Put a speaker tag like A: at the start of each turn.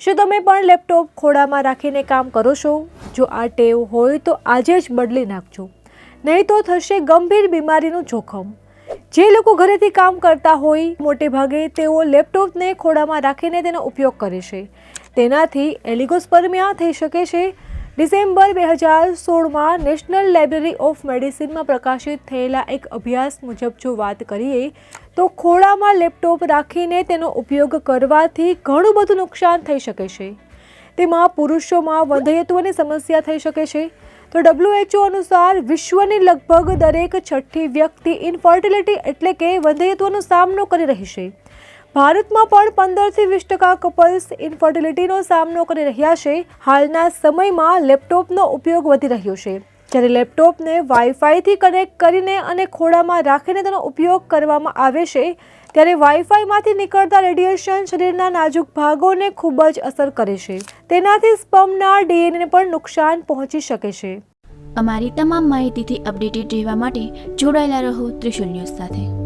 A: શું તમે પણ લેપટોપ ખોળામાં રાખીને કામ કરો છો? જો આ ટેવ હોય તો આજે જ બદલી નાખજો, નહીં તો થશે ગંભીર બીમારીનું જોખમ. જે લોકો ઘરેથી કામ કરતા હોય મોટે ભાગે તેઓ લેપટોપને ખોળામાં રાખીને તેનો ઉપયોગ કરે છે. તેનાથી એલિગોસ્પર્મિયા થઈ શકે છે. ડિસેમ્બર 2016માં નેશનલ લાઇબ્રેરી ઓફ મેડિસિનમાં પ્રકાશિત થયેલા એક અભ્યાસ મુજબ જો વાત કરીએ તો ખોળામાં લેપટોપ રાખીને તેનો ઉપયોગ કરવાથી ઘણું બધું નુકસાન થઈ શકે છે. તેમાં પુરુષોમાં વંધ્યત્વની સમસ્યા થઈ શકે છે. તો WHO અનુસાર વિશ્વની લગભગ દરેક છઠ્ઠી વ્યક્તિ ઇન્ફર્ટિલિટી એટલે કે વંધ્યત્વનો સામનો કરી રહી છે. ભારતમાં પણ 15 થી 20% કપલ્સ ઇન્ફર્ટિલિટીનો સામનો કરી રહ્યા છે. હાલના સમયમાં લેપટોપનો ઉપયોગ વધી રહ્યો છે. જ્યારે લેપટોપને વાઈફાઈથી કનેક્ટ કરીને અને ખોળામાં રાખીને તેનો ઉપયોગ કરવામાં આવે છે, ત્યારે વાઈફાઈમાંથી નીકળતા રેડિયેશન શરીરના નાજુક ભાગોને ખૂબ જ અસર કરે છે. તેનાથી સ્પર્મના ડીએનએને પણ નુકસાન પહોંચી શકે છે.
B: અમારી તમામ માહિતીથી અપડેટેડ રહેવા માટે જોડાયેલા રહો ત્રિશુલ ન્યૂઝ સાથે.